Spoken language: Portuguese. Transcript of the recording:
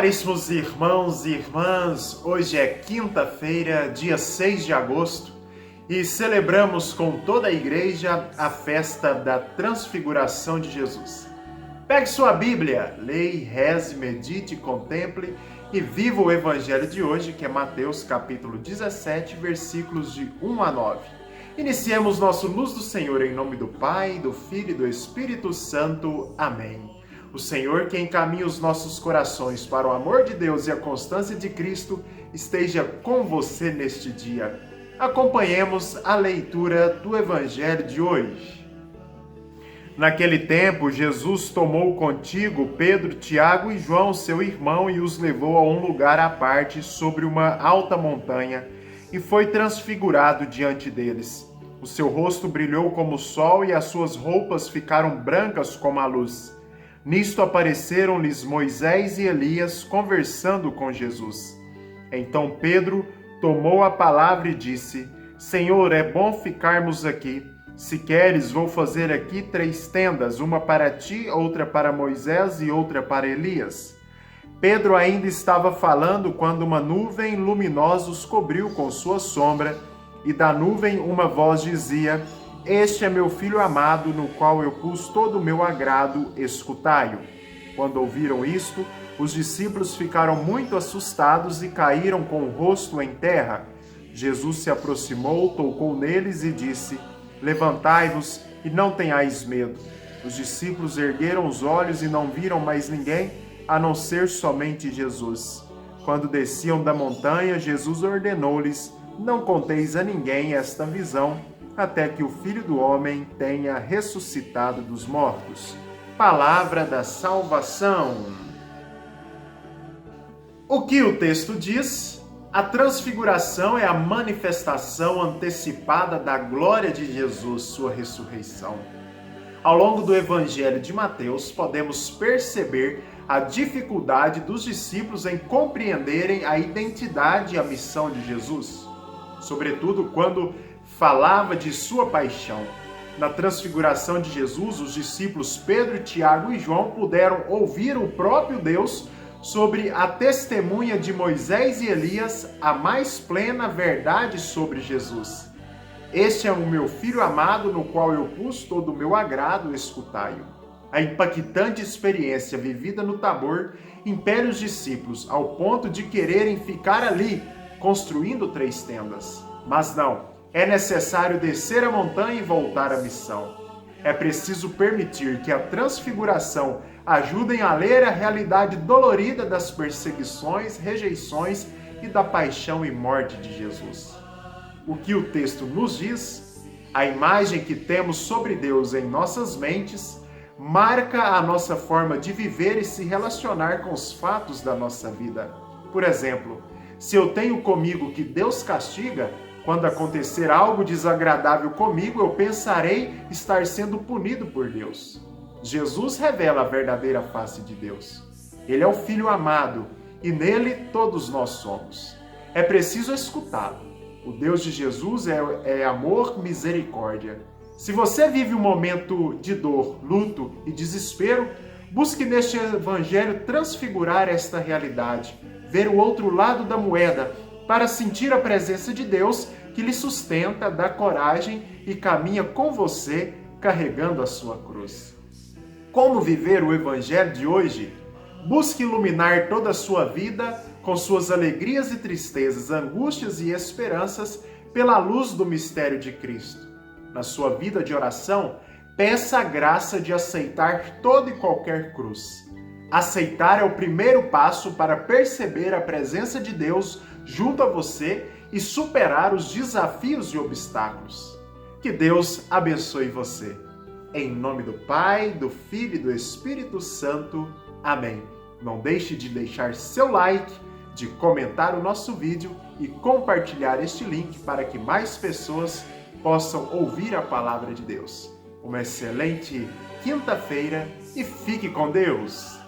Caríssimos irmãos e irmãs, hoje é quinta-feira, dia 6 de agosto, e celebramos com toda a igreja a festa da Transfiguração de Jesus. Pegue sua Bíblia, leia, reze, medite, contemple e viva o Evangelho de hoje, que é Mateus capítulo 17, versículos de 1 a 9. Iniciemos nosso Luz do Senhor em nome do Pai, do Filho e do Espírito Santo. Amém. O Senhor, que encaminha os nossos corações para o amor de Deus e a constância de Cristo, esteja com você neste dia. Acompanhemos a leitura do Evangelho de hoje. Naquele tempo, Jesus tomou contigo Pedro, Tiago e João, seu irmão, e os levou a um lugar à parte sobre uma alta montanha, e foi transfigurado diante deles. O seu rosto brilhou como o sol e as suas roupas ficaram brancas como a luz. Nisto apareceram-lhes Moisés e Elias conversando com Jesus. Então Pedro tomou a palavra e disse: Senhor, é bom ficarmos aqui. Se queres, vou fazer aqui 3 tendas, uma para ti, outra para Moisés e outra para Elias. Pedro ainda estava falando quando uma nuvem luminosa os cobriu com sua sombra, e da nuvem uma voz dizia: Este é meu filho amado, no qual eu pus todo o meu agrado, escutai-o. Quando ouviram isto, os discípulos ficaram muito assustados e caíram com o rosto em terra. Jesus se aproximou, tocou neles e disse: Levantai-vos e não tenhais medo. Os discípulos ergueram os olhos e não viram mais ninguém, a não ser somente Jesus. Quando desciam da montanha, Jesus ordenou-lhes: Não conteis a ninguém esta visão, até que o Filho do Homem tenha ressuscitado dos mortos. Palavra da salvação. O que o texto diz? A transfiguração é a manifestação antecipada da glória de Jesus, sua ressurreição. Ao longo do Evangelho de Mateus, podemos perceber a dificuldade dos discípulos em compreenderem a identidade e a missão de Jesus, sobretudo quando falava de sua paixão. Na transfiguração de Jesus, os discípulos Pedro, Tiago e João puderam ouvir o próprio Deus sobre a testemunha de Moisés e Elias, a mais plena verdade sobre Jesus. Este é o meu filho amado, no qual eu pus todo o meu agrado, escutai-o. A impactante experiência vivida no Tabor impele os discípulos ao ponto de quererem ficar ali, construindo 3 tendas. Mas não. É necessário descer a montanha e voltar à missão. É preciso permitir que a transfiguração ajude a ler a realidade dolorida das perseguições, rejeições e da paixão e morte de Jesus. O que o texto nos diz? A imagem que temos sobre Deus em nossas mentes marca a nossa forma de viver e se relacionar com os fatos da nossa vida. Por exemplo, se eu tenho comigo que Deus castiga, quando acontecer algo desagradável comigo, eu pensarei estar sendo punido por Deus. Jesus revela a verdadeira face de Deus. Ele é o Filho amado e nele todos nós somos. É preciso escutá-lo. O Deus de Jesus é amor, misericórdia. Se você vive um momento de dor, luto e desespero, busque neste Evangelho transfigurar esta realidade, ver o outro lado da moeda, para sentir a presença de Deus que lhe sustenta, dá coragem e caminha com você carregando a sua cruz. Como viver o Evangelho de hoje? Busque iluminar toda a sua vida com suas alegrias e tristezas, angústias e esperanças pela luz do mistério de Cristo. Na sua vida de oração, peça a graça de aceitar toda e qualquer cruz. Aceitar é o primeiro passo para perceber a presença de Deus junto a você e superar os desafios e obstáculos. Que Deus abençoe você. Em nome do Pai, do Filho e do Espírito Santo. Amém. Não deixe de deixar seu like, de comentar o nosso vídeo e compartilhar este link para que mais pessoas possam ouvir a palavra de Deus. Uma excelente quinta-feira e fique com Deus!